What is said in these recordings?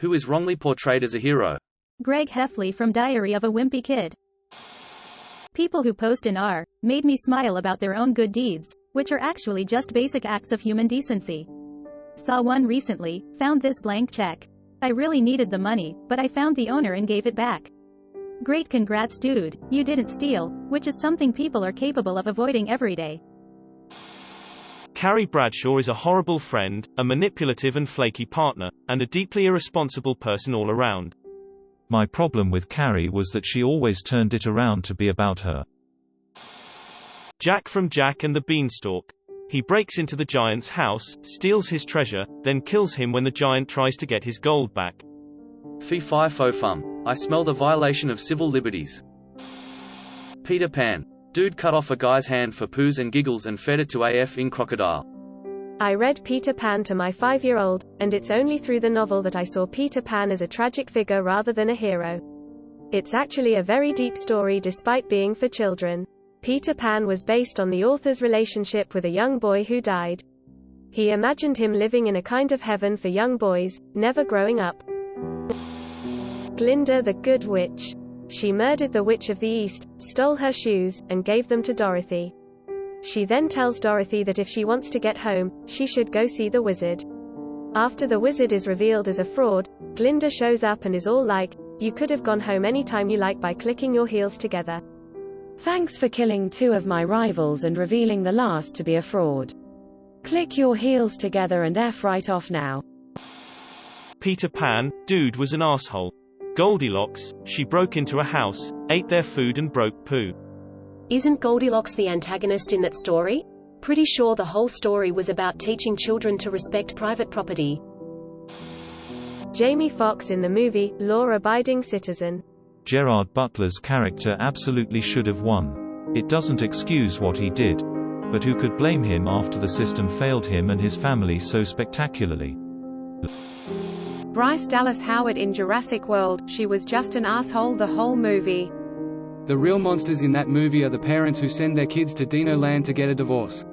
Who is wrongly portrayed as a hero? Greg Heffley from Diary of a Wimpy Kid. People who post in R made me smile about their own good deeds, which are actually just basic acts of human decency. Saw one recently, found this blank check. I really needed the money, but I found the owner and gave it back. Great, congrats dude, you didn't steal, which is something people are capable of avoiding every day. Carrie Bradshaw is a horrible friend, a manipulative and flaky partner, and a deeply irresponsible person all around. My problem with Carrie was that she always turned it around to be about her. Jack from Jack and the Beanstalk. He breaks into the giant's house, steals his treasure, then kills him when the giant tries to get his gold back. Fee fi fo fum. I smell the violation of civil liberties. Peter Pan. Dude cut off a guy's hand for poos and giggles and fed it to AF in crocodile. I read Peter Pan to my 5-year-old, and it's only through the novel that I saw Peter Pan as a tragic figure rather than a hero. It's actually a very deep story despite being for children. Peter Pan was based on the author's relationship with a young boy who died. He imagined him living in a kind of heaven for young boys, never growing up. Glinda the Good Witch. She murdered the Witch of the East, stole her shoes, and gave them to Dorothy. She then tells Dorothy that if she wants to get home, she should go see the wizard. After the wizard is revealed as a fraud, Glinda shows up and is all like, "You could have gone home anytime you like by clicking your heels together. Thanks for killing 2 of my rivals and revealing the last to be a fraud. Click your heels together and F right off now." Peter Pan. Dude was an asshole. Goldilocks. She broke into a house, ate their food and broke poo. Isn't Goldilocks the antagonist in that story? Pretty sure the whole story was about teaching children to respect private property. Jamie Foxx in the movie, Law-Abiding Citizen. Gerard Butler's character absolutely should have won. It doesn't excuse what he did. But who could blame him after the system failed him and his family so spectacularly? Bryce Dallas Howard in Jurassic World. She was just an asshole the whole movie. The real monsters in that movie are the parents who send their kids to Dino Land to get a divorce.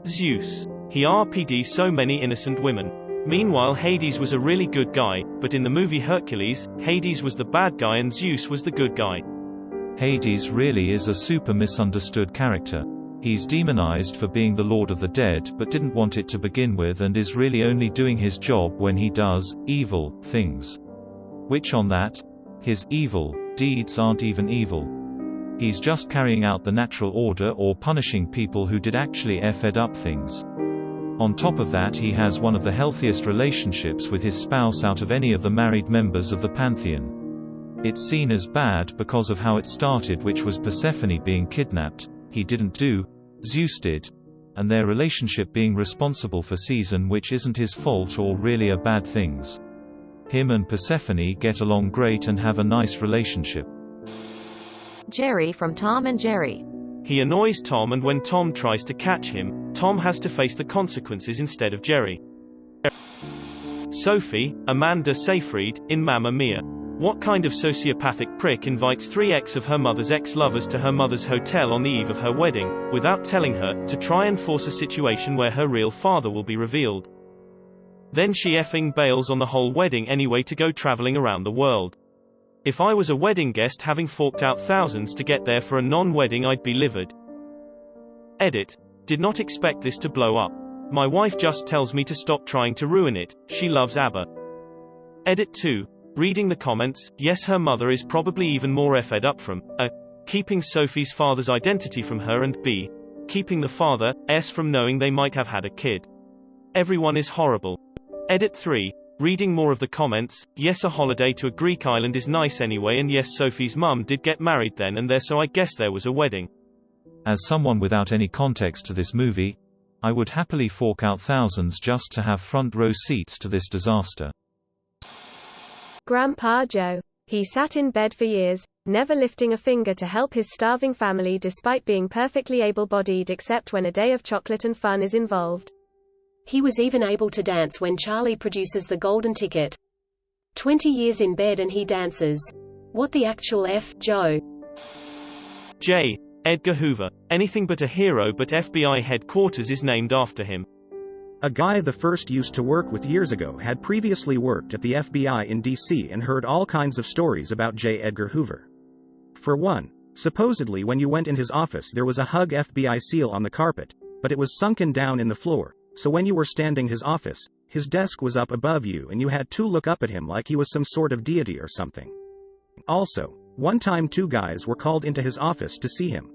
Zeus. He RPD so many innocent women. Meanwhile Hades was a really good guy, but in the movie Hercules, Hades was the bad guy and Zeus was the good guy. Hades really is a super misunderstood character. He's demonized for being the Lord of the Dead but didn't want it to begin with and is really only doing his job when he does evil things. Which on that, his evil deeds aren't even evil. He's just carrying out the natural order or punishing people who did actually F'd up things. On top of that, he has one of the healthiest relationships with his spouse out of any of the married members of the pantheon. It's seen as bad because of how it started, which was Persephone being kidnapped. He didn't do, Zeus did. And their relationship being responsible for season which isn't his fault or really a bad things. Him and Persephone get along great and have a nice relationship. Jerry from Tom and Jerry. He annoys Tom and when Tom tries to catch him, Tom has to face the consequences instead of Jerry. Sophie, Amanda Seyfried, in Mamma Mia. What kind of sociopathic prick invites 3 of her mother's ex-lovers to her mother's hotel on the eve of her wedding, without telling her, to try and force a situation where her real father will be revealed? Then she effing bails on the whole wedding anyway to go traveling around the world. If I was a wedding guest having forked out thousands to get there for a non-wedding, I'd be livid. Edit. Did not expect this to blow up. My wife just tells me to stop trying to ruin it, she loves ABBA. Edit 2. Reading the comments, yes, her mother is probably even more fed up from a. Keeping Sophie's father's identity from her and b. Keeping the father's from knowing they might have had a kid. Everyone is horrible. Edit 3. Reading more of the comments, yes, a holiday to a Greek island is nice anyway, and yes, Sophie's mum did get married then and there, so I guess there was a wedding. As someone without any context to this movie, I would happily fork out thousands just to have front row seats to this disaster. Grandpa Joe. He sat in bed for years, never lifting a finger to help his starving family despite being perfectly able-bodied except when a day of chocolate and fun is involved. He was even able to dance when Charlie produces the golden ticket. 20 years in bed and he dances. What the actual F, Joe? J. Edgar Hoover. Anything but a hero, but FBI headquarters is named after him. A guy the first used to work with years ago had previously worked at the FBI in DC and heard all kinds of stories about J. Edgar Hoover. For one, supposedly when you went in his office there was a hug FBI seal on the carpet, but it was sunken down in the floor, so when you were standing his office, his desk was up above you and you had to look up at him like he was some sort of deity or something. Also, one time 2 guys were called into his office to see him.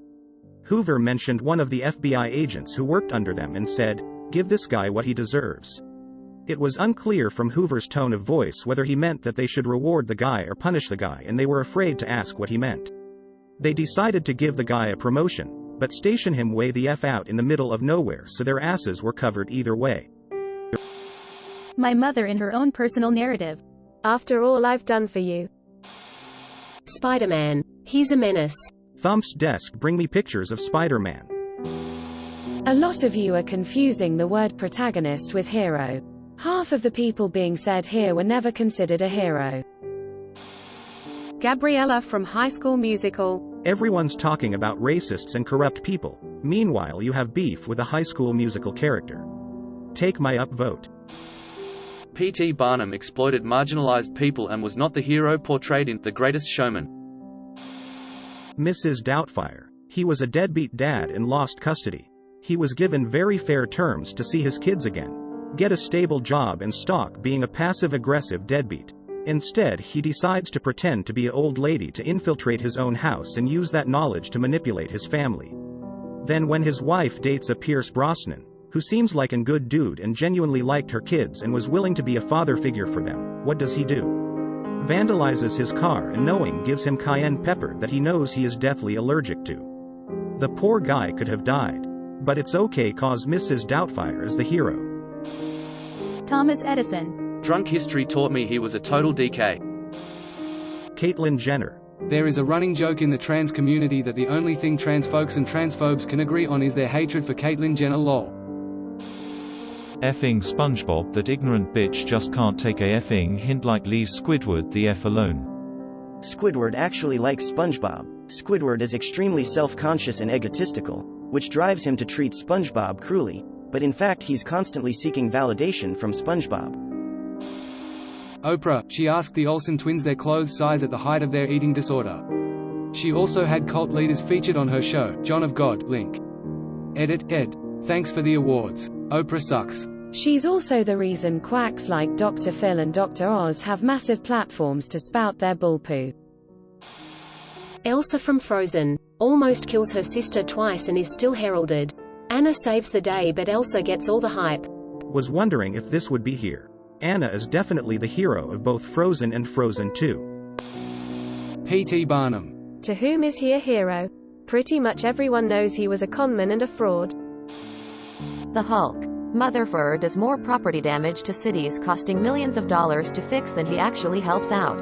Hoover mentioned one of the FBI agents who worked under them and said, "Give this guy what he deserves." It was unclear from Hoover's tone of voice whether he meant that they should reward the guy or punish the guy, and they were afraid to ask what he meant. They decided to give the guy a promotion, but station him way the F out in the middle of nowhere so their asses were covered either way. My mother in her own personal narrative. After all I've done for you. Spider-Man. He's a menace. Thump's desk, bring me pictures of Spider-Man. A lot of you are confusing the word protagonist with hero. Half of the people being said here were never considered a hero. Gabriella from High School Musical. Everyone's talking about racists and corrupt people. Meanwhile you have beef with a High School Musical character. Take my upvote. P.T. Barnum exploited marginalized people and was not the hero portrayed in The Greatest Showman. Mrs. Doubtfire. He was a deadbeat dad and lost custody. He was given very fair terms to see his kids again, get a stable job and stop being a passive-aggressive deadbeat. Instead, he decides to pretend to be an old lady to infiltrate his own house and use that knowledge to manipulate his family. Then when his wife dates a Pierce Brosnan, who seems like a good dude and genuinely liked her kids and was willing to be a father figure for them, what does he do? Vandalizes his car and knowing gives him cayenne pepper that he knows he is deathly allergic to. The poor guy could have died. But it's okay cause Mrs. Doubtfire is the hero. Thomas Edison. Drunk history taught me he was a total DK. Caitlyn Jenner. There is a running joke in the trans community that the only thing trans folks and transphobes can agree on is their hatred for Caitlyn Jenner. Lol. Effing SpongeBob, that ignorant bitch just can't take a effing hint like leave Squidward the F alone. Squidward actually likes SpongeBob. Squidward is extremely self-conscious and egotistical, which drives him to treat SpongeBob cruelly, but in fact he's constantly seeking validation from SpongeBob. Oprah. She asked the Olsen twins their clothes size at the height of their eating disorder. She also had cult leaders featured on her show, John of God, link. Edit, Ed. Thanks for the awards. Oprah sucks. She's also the reason quacks like Dr. Phil and Dr. Oz have massive platforms to spout their bullpoo. Elsa from Frozen. Almost kills her sister twice and is still heralded. Anna saves the day but Elsa gets all the hype. Was wondering if this would be here. Anna is definitely the hero of both Frozen and Frozen 2. P.T. Barnum. To whom is he a hero? Pretty much everyone knows he was a conman and a fraud. The Hulk. Motherfucker does more property damage to cities costing millions of dollars to fix than he actually helps out.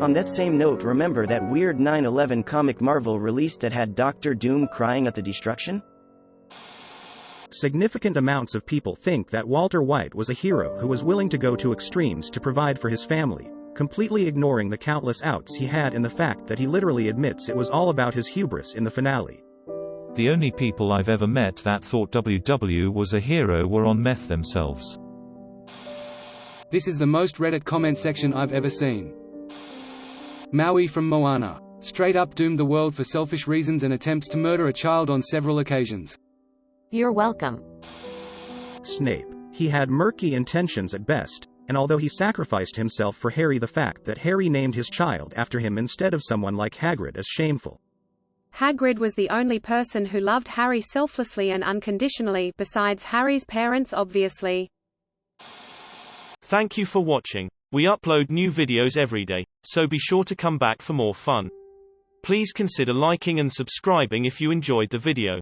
On that same note, remember that weird 9/11 comic Marvel released that had Doctor Doom crying at the destruction? Significant amounts of people think that Walter White was a hero who was willing to go to extremes to provide for his family, completely ignoring the countless outs he had and the fact that he literally admits it was all about his hubris in the finale. The only people I've ever met that thought WW was a hero were on meth themselves. This is the most Reddit comment section I've ever seen. Maui from Moana. Straight up doomed the world for selfish reasons and attempts to murder a child on several occasions. You're welcome. Snape. He had murky intentions at best, and although he sacrificed himself for Harry, the fact that Harry named his child after him instead of someone like Hagrid is shameful. Hagrid was the only person who loved Harry selflessly and unconditionally, besides Harry's parents obviously. Thank you for watching. We upload new videos every day, so be sure to come back for more fun. Please consider liking and subscribing if you enjoyed the video.